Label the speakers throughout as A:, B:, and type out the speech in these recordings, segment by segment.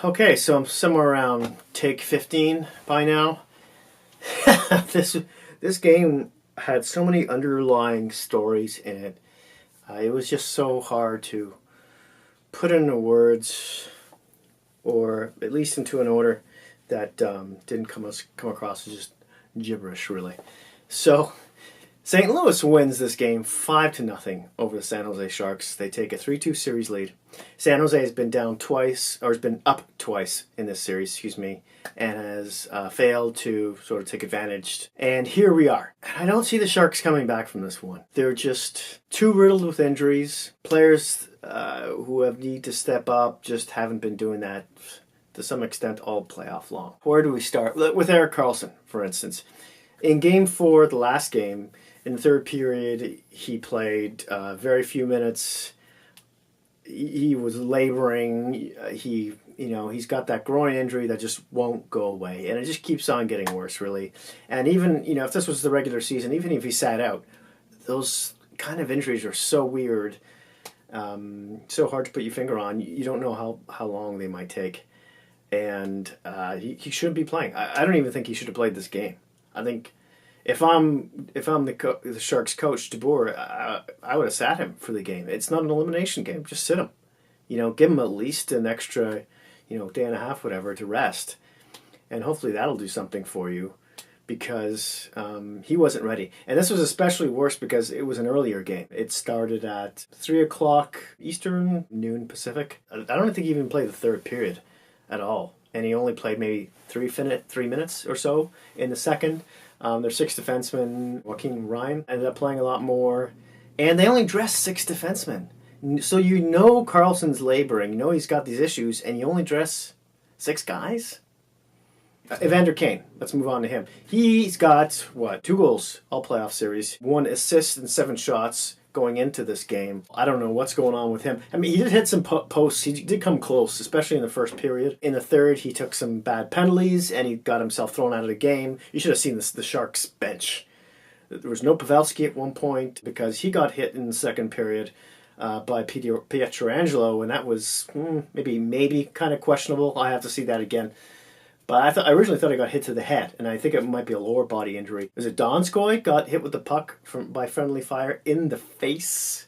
A: Okay, so I'm somewhere around take 15 by now. This game had so many underlying stories in it. It was just so hard to put into words, or at least into an order that didn't come across as just gibberish, really. So St. Louis wins this game 5-0 over the San Jose Sharks. They take a 3-2 series lead. San Jose has been down twice, or has been up twice in this series, and has failed to sort of take advantage. And here we are. I don't see the Sharks coming back from this one. They're just too riddled with injuries. Players who have need to step up just haven't been doing that to some extent all playoff long. Where do we start? With Erik Karlsson, for instance. In Game 4, the last game, in the third period, he played very few minutes. He was laboring. He's got that groin injury that just won't go away, and it just keeps on getting worse, really. And even if this was the regular season, even if he sat out, those kind of injuries are so weird, so hard to put your finger on. You don't know how long they might take, and he shouldn't be playing. I don't even think he should have played this game. I think if I'm the Sharks coach, DeBoer, I would have sat him for the game. It's not an elimination game. Just sit him. Give him at least an extra, day and a half, whatever, to rest. And hopefully that'll do something for you, because he wasn't ready. And this was especially worse because it was an earlier game. It started at 3 o'clock Eastern, noon Pacific. I don't think he even played the third period at all. And he only played maybe 3 minutes or so in the second. Their sixth defenseman, Joaquin Ryan, ended up playing a lot more. And they only dressed 6 defensemen. So Karlsson's laboring, he's got these issues, and you only dress 6 guys? Evander Kane, let's move on to him. He's got, 2 goals all playoff series, 1 assist and 7 shots going into this game. I don't know what's going on with him. I mean, he did hit some posts. He did come close, especially in the first period. In the third, he took some bad penalties, and he got himself thrown out of the game. You should have seen the Sharks bench. There was no Pavelski at one point because he got hit in the second period by Pietrangelo, and that was maybe kind of questionable. I have to see that again. But I originally thought he got hit to the head, and I think it might be a lower body injury. Was it Donskoy got hit with the puck by friendly fire in the face?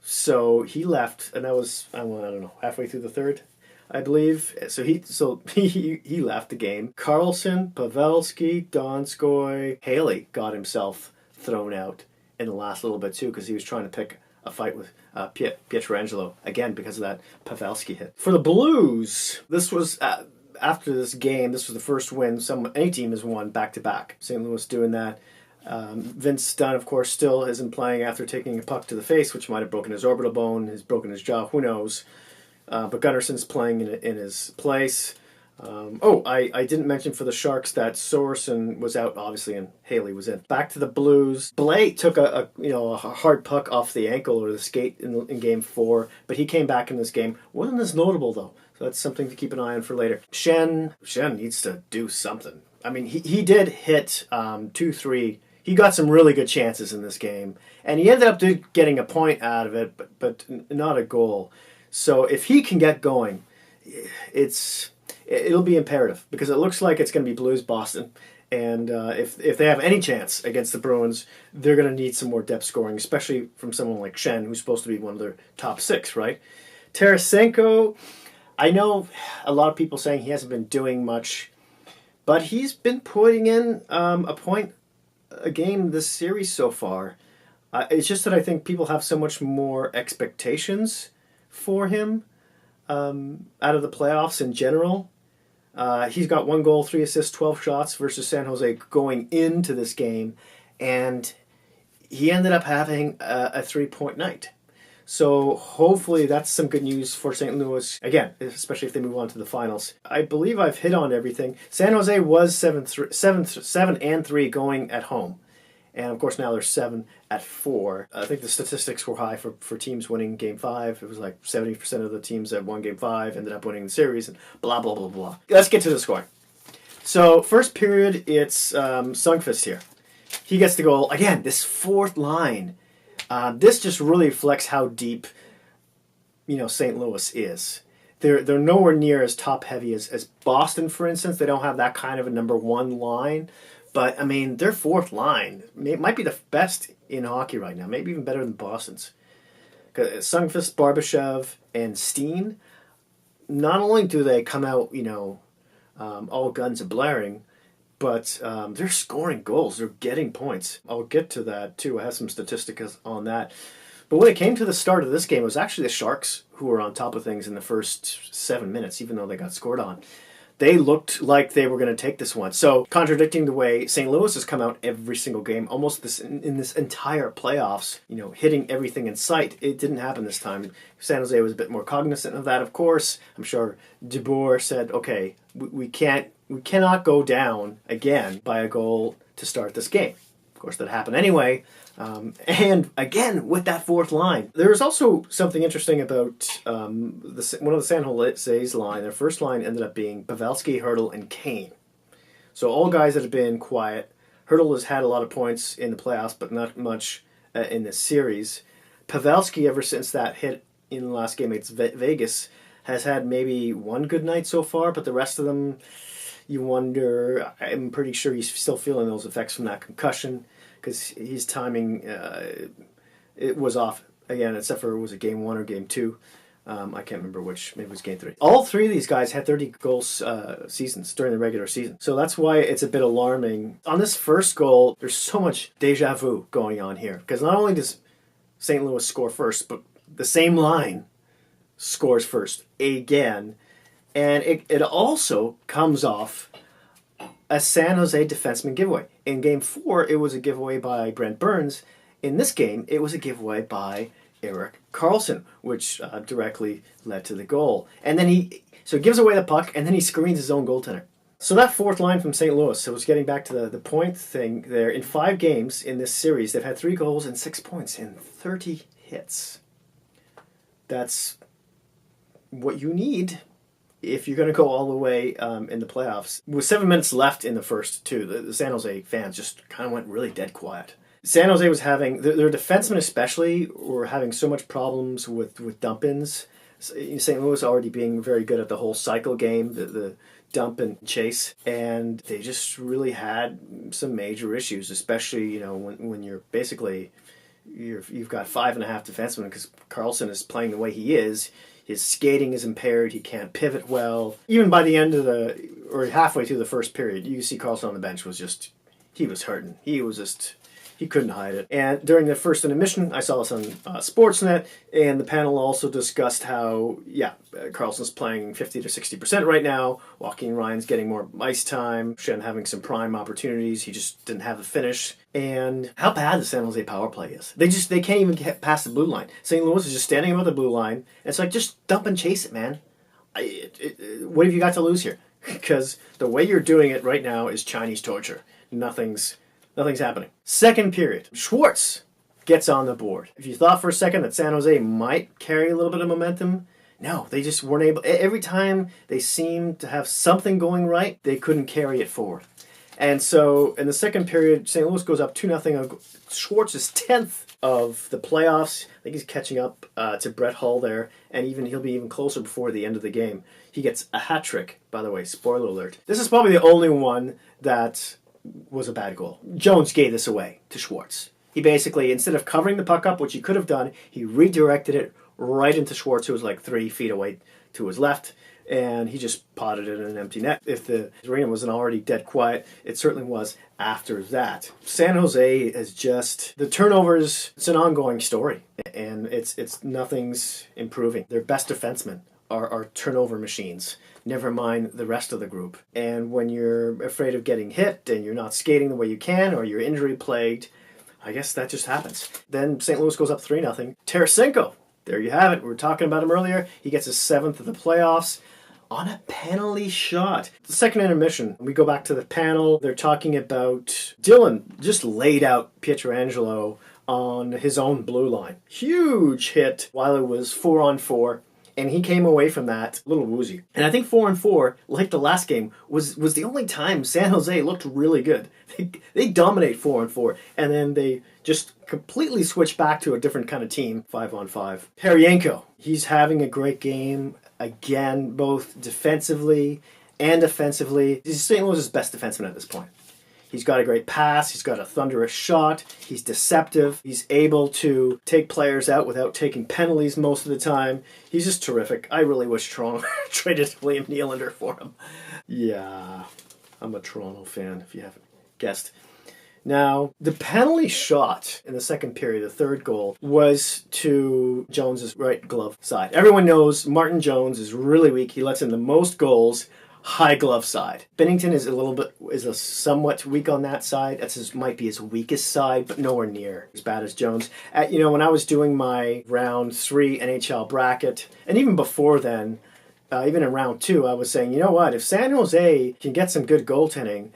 A: So he left, and that was, I don't know, halfway through the third, I believe. So he left the game. Karlsson, Pavelski, Donskoy, Haley got himself thrown out in the last little bit too, because he was trying to pick a fight with Pietrangelo, again because of that Pavelski hit. For the Blues, this was... after this game, this was the first win any team has won back-to-back. St. Louis doing that. Vince Dunn, of course, still isn't playing after taking a puck to the face, which might have broken his orbital bone, has broken his jaw, who knows. But Gunnarsson's playing in his place. I didn't mention for the Sharks that Sorensen was out, obviously, and Haley was in. Back to the Blues. Blake took a hard puck off the ankle or the skate in Game 4, but he came back in this game. Wasn't as notable, though. So that's something to keep an eye on for later. Shen needs to do something. I mean, he did hit 2-3. He got some really good chances in this game. And he ended up getting a point out of it, but not a goal. So if he can get going, it'll be imperative. Because it looks like it's going to be Blues-Boston. And if they have any chance against the Bruins, they're going to need some more depth scoring, especially from someone like Shen, who's supposed to be one of their top 6, right? Tarasenko... I know a lot of people saying he hasn't been doing much, but he's been putting in a point a game this series so far. It's just that I think people have so much more expectations for him out of the playoffs in general. He's got 1 goal, 3 assists, 12 shots versus San Jose going into this game, and he ended up having a 3-point night. So hopefully that's some good news for St. Louis, again, especially if they move on to the finals. I believe I've hit on everything. San Jose was 7-3 going at home. And of course now they're 7-4. I think the statistics were high for teams winning Game 5. It was like 70% of the teams that won Game 5 ended up winning the series, and blah, blah, blah, blah. Let's get to the scoring. So first period, it's Sundqvist here. He gets the goal. Again, this fourth line. This just really reflects how deep, St. Louis is. they're nowhere near as top heavy as Boston, for instance. They don't have that kind of a number one line. But, I mean, their fourth line might be the best in hockey right now. Maybe even better than Boston's. Sundqvist, Barbashev, and Steen, not only do they come out, all guns a-blaring, but they're scoring goals. They're getting points. I'll get to that, too. I have some statistics on that. But when it came to the start of this game, it was actually the Sharks who were on top of things in the first 7 minutes, even though they got scored on. They looked like they were going to take this one. So, contradicting the way St. Louis has come out every single game, almost in this entire playoffs, hitting everything in sight, it didn't happen this time. San Jose was a bit more cognizant of that, of course. I'm sure DeBoer said, okay, we cannot go down again by a goal to start this game. Of course, that happened anyway. And again, with that fourth line, there was also something interesting about one of the San Jose's line. Their first line ended up being Pavelski, Hurdle, and Kane. So all guys that have been quiet. Hurdle has had a lot of points in the playoffs, but not much in this series. Pavelski, ever since that hit in the last game against Vegas, has had maybe one good night so far, but the rest of them, you wonder. I'm pretty sure he's still feeling those effects from that concussion, because his timing, it was off again, except for, was it game 1 or game 2? I can't remember which. Maybe it was game 3. All three of these guys had 30 goals seasons during the regular season. So that's why it's a bit alarming. On this first goal, there's so much deja vu going on here, because not only does St. Louis score first, but the same line scores first again. And it also comes off a San Jose defenseman giveaway. In Game 4, it was a giveaway by Brent Burns. In this game, it was a giveaway by Erik Karlsson, which directly led to the goal. And then he gives away the puck, and then he screens his own goaltender. So that fourth line from St. Louis, so it's getting back to the point thing there. In 5 games in this series, they've had 3 goals and 6 points in 30 hits. That's what you need if you're going to go all the way in the playoffs. With 7 minutes left in the first, too, the San Jose fans just kind of went really dead quiet. San Jose was having, their defensemen especially, were having so much problems with dump-ins. St. Louis already being very good at the whole cycle game, the dump and chase, and they just really had some major issues, especially when you're basically you've got 5.5 defensemen, because Karlsson is playing the way he is. His skating is impaired. He can't pivot well. Even by the end of or halfway through the first period, you see Karlsson on the bench he was hurting. He couldn't hide it. And during the first intermission, I saw this on Sportsnet, and the panel also discussed how, Karlsson's playing 50 to 60% right now. Joaquin Ryan's getting more ice time. Shen having some prime opportunities. He just didn't have the finish. And how bad the San Jose power play is. They can't even get past the blue line. St. Louis is just standing above the blue line. And it's like, just dump and chase it, man. What have you got to lose here? Because the way you're doing it right now is Chinese torture. Nothing's happening. Second period. Schwartz gets on the board. If you thought for a second that San Jose might carry a little bit of momentum, no, they just weren't able. Every time they seemed to have something going right, they couldn't carry it forward. And so in the second period, St. Louis goes up 2-0. Schwartz is 10th of the playoffs. I think he's catching up to Brett Hull there, and he'll be even closer before the end of the game. He gets a hat trick, by the way, spoiler alert. This is probably the only one that was a bad goal. Jones gave this away to Schwartz. He basically, instead of covering the puck up, which he could have done, he redirected it right into Schwartz, who was like 3 feet away to his left, and he just potted it in an empty net. If the arena wasn't already dead quiet, it certainly was after that. San Jose is just, the turnovers, it's an ongoing story, and it's nothing's improving. Their best defensemen are turnover machines. Never mind the rest of the group. And when you're afraid of getting hit and you're not skating the way you can, or you're injury plagued, I guess that just happens. Then St. Louis goes up 3-0. Tarasenko, there you have it. We were talking about him earlier. He gets his 7th of the playoffs on a penalty shot. The second intermission, we go back to the panel. They're talking about Dylan just laid out Pietrangelo on his own blue line. Huge hit while it was 4-on-4. And he came away from that a little woozy. And I think 4-on-4, like the last game, was the only time San Jose looked really good. They dominate 4-on-4, and then they just completely switch back to a different kind of team, 5-on-5. Peryanko, he's having a great game again, both defensively and offensively. He's St. Louis' best defenseman at this point. He's got a great pass. He's got a thunderous shot. He's deceptive. He's able to take players out without taking penalties most of the time. He's just terrific. I really wish Toronto traded William Nylander for him. Yeah, I'm a Toronto fan, if you haven't guessed. Now, the penalty shot in the second period, the third goal, was to Jones's right glove side. Everyone knows Martin Jones is really weak. He lets in the most goals, high glove side. Binnington is a somewhat weak on that side. Might be his weakest side, but nowhere near as bad as Jones. When I was doing my round 3 NHL bracket, and even before then, even in round 2, I was saying, you know what, if San Jose can get some good goaltending,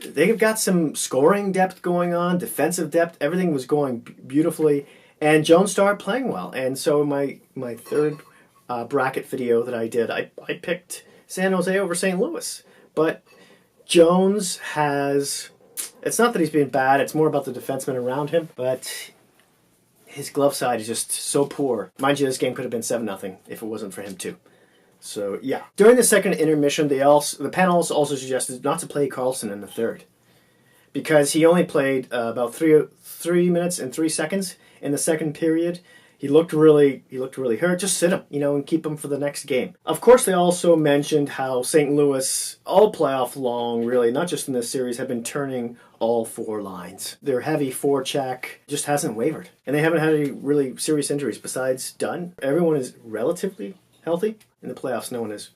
A: they've got some scoring depth going on, defensive depth, everything was going beautifully, and Jones started playing well. And so my third bracket video that I did, I picked San Jose over St. Louis. But Jones has... It's not that he's been bad, it's more about the defensemen around him, but his glove side is just so poor. Mind you, this game could have been 7-0 if it wasn't for him too. So, yeah. During the second intermission, the panels also suggested not to play Carlson in the third, because he only played about 3 minutes and 3 seconds in the second period. He looked really hurt. Just sit him, and keep him for the next game. Of course, they also mentioned how St. Louis, all playoff long, really, not just in this series, have been turning all 4 lines. Their heavy forecheck just hasn't wavered. And they haven't had any really serious injuries besides Dunn. Everyone is relatively healthy. In the playoffs, no one is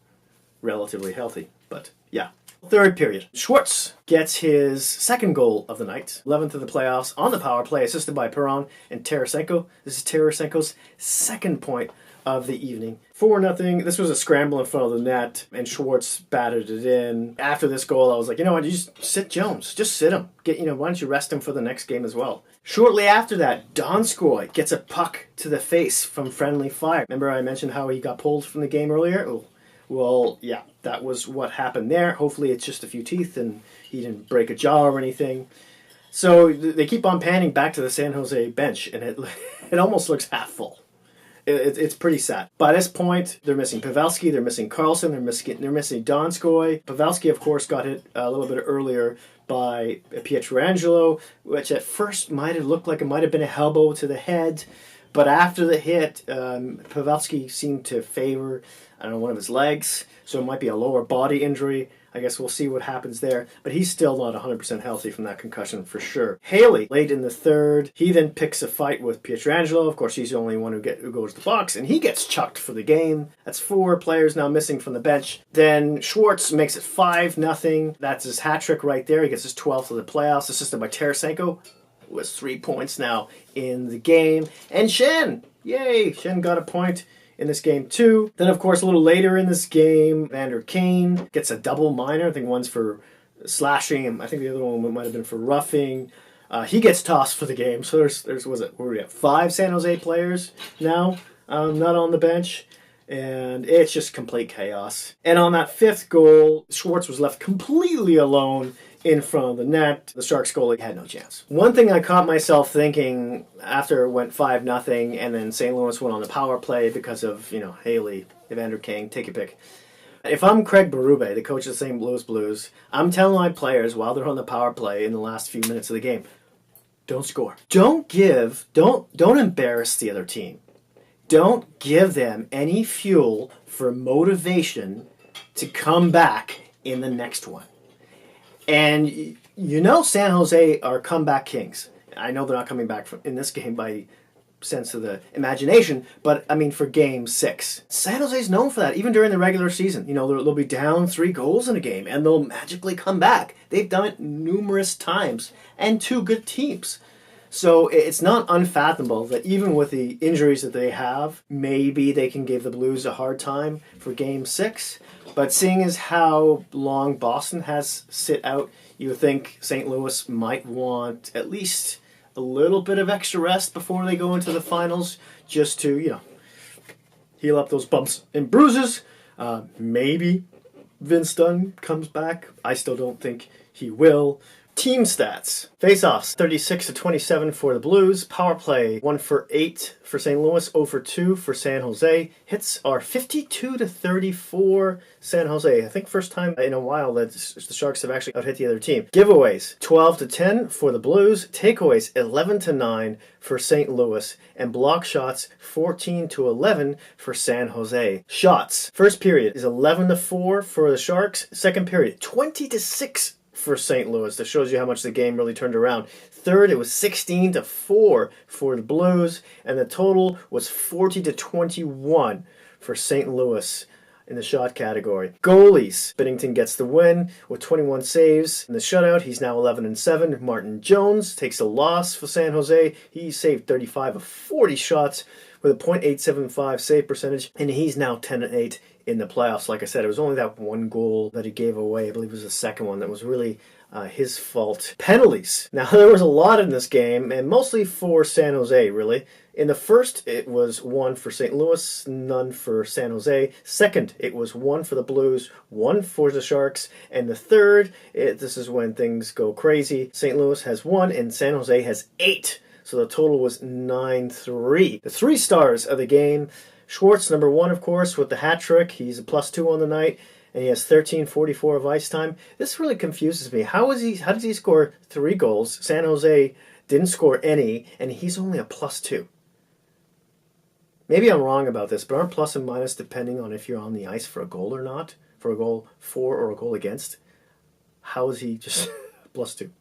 A: relatively healthy. But, yeah. Third period. Schwartz gets his second goal of the night, 11th of the playoffs, on the power play, assisted by Perron and Tarasenko. This is Tarasenko's second point of the evening. 4-0. This was a scramble in front of the net, and Schwartz batted it in. After this goal, I was like, you know what, you just sit Jones. Just sit him. Why don't you rest him for the next game as well? Shortly after that, Donskoy gets a puck to the face from friendly fire. Remember I mentioned how he got pulled from the game earlier? Oh, well, yeah, that was what happened there. Hopefully it's just a few teeth and he didn't break a jaw or anything. So they keep on panning back to the San Jose bench, and it almost looks half full. It's pretty sad. By this point, they're missing Pavelski, they're missing Carlson, they're missing Donskoy. Pavelski, of course, got hit a little bit earlier by Pietrangelo, which at first might have looked like it might have been a elbow to the head. But after the hit, Pavelski seemed to favor, one of his legs. So it might be a lower body injury. I guess we'll see what happens there. But he's still not 100% healthy from that concussion for sure. Haley, late in the third, he then picks a fight with Pietrangelo. Of course, he's the only one who goes to the box, and he gets chucked for the game. That's 4 players now missing from the bench. Then Schwartz makes it 5-0. That's his hat trick right there. He gets his 12th of the playoffs, assisted by Tarasenko, who has 3 points now in the game. And Shen, yay, Shen got a point in this game too. Then, of course, a little later in this game, Evander Kane gets a double minor. I think one's for slashing. I think the other one might have been for roughing. He gets tossed for the game. So where we at? 5 San Jose players now, not on the bench. And it's just complete chaos. And on that 5th goal, Schwartz was left completely alone in front of the net. The Sharks goalie had no chance. One thing I caught myself thinking after it went 5-0 and then St. Louis went on the power play because of, Haley, Evander Kane, take your pick. If I'm Craig Berube, the coach of the St. Louis Blues, I'm telling my players while they're on the power play in the last few minutes of the game, don't score. Don't embarrass the other team. Don't give them any fuel for motivation to come back in the next one. And San Jose are comeback kings. I know they're not coming back in this game by sense of the imagination, but for game 6. San Jose's known for that, even during the regular season. They'll be down 3 goals in a game, and they'll magically come back. They've done it numerous times, and 2 good teams. So it's not unfathomable that even with the injuries that they have, maybe they can give the Blues a hard time for Game 6. But seeing as how long Boston has sit out, you would think St. Louis might want at least a little bit of extra rest before they go into the finals, just to, heal up those bumps and bruises. Maybe Vince Dunn comes back. I still don't think he will. Team stats. Face-offs, 36-27 for the Blues. Power play, 1 for 8 for St. Louis, 0 for 2 for San Jose. Hits are 52-34 San Jose. I think first time in a while that the Sharks have actually out-hit the other team. Giveaways, 12-10 for the Blues. Takeaways, 11-9 for St. Louis. And block shots, 14-11 for San Jose. Shots, first period is 11-4 for the Sharks. Second period, 20-6 for St. Louis. That shows you how much the game really turned around. Third, it was 16-4 for the Blues, and the total was 40-21 for St. Louis in the shot category. Goalies. Binnington gets the win with 21 saves in the shutout. He's now 11-7. Martin Jones takes the loss for San Jose. He saved 35 of 40 shots with a .875 save percentage, and he's now 10-8 in the playoffs. Like I said, it was only that one goal that he gave away. I believe it was the second one that was really his fault. Penalties. Now, there was a lot in this game, and mostly for San Jose, really. In the first, it was 1 for St. Louis, none for San Jose. Second, it was 1 for the Blues, 1 for the Sharks. And the third, this is when things go crazy. St. Louis has 1, and San Jose has 8. So the total was 9-3. The 3 stars of the game. Schwartz, number 1, of course, with the hat trick. He's a +2 on the night, and he has 13:44 of ice time. This really confuses me. How does he score 3 goals? San Jose didn't score any, and he's only a +2. Maybe I'm wrong about this, but aren't plus and minus depending on if you're on the ice for a goal or not? For a goal for or a goal against? How is he just +2?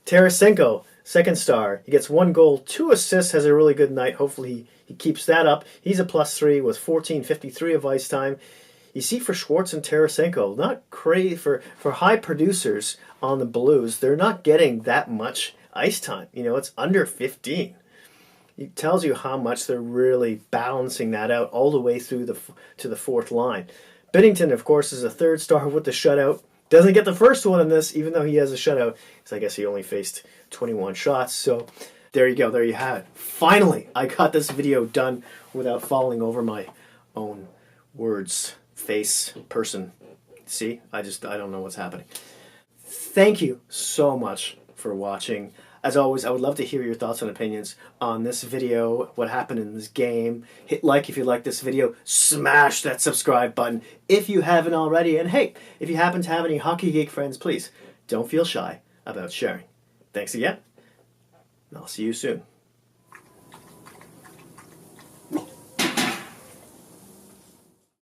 A: Tarasenko, second star. He gets 1 goal, 2 assists, has a really good night. Hopefully he keeps that up. He's a +3 with 14:53 of ice time. You see, for Schwartz and Tarasenko, not crazy for high producers on the Blues. They're not getting that much ice time. You know, it's under 15. It tells you how much they're really balancing that out all the way through to the fourth line. Binnington, of course, is a third star with the shutout. Doesn't get the first one in this, even though he has a shutout, because I guess he only faced 21 shots. So there you go. There you have it. Finally, I got this video done without falling over my own words, face, person. See, I don't know what's happening. Thank you so much for watching. As always, I would love to hear your thoughts and opinions on this video, what happened in this game. Hit like if you like this video. Smash that subscribe button if you haven't already. And hey, if you happen to have any Hockey Geek friends, please don't feel shy about sharing. Thanks again, and I'll see you soon.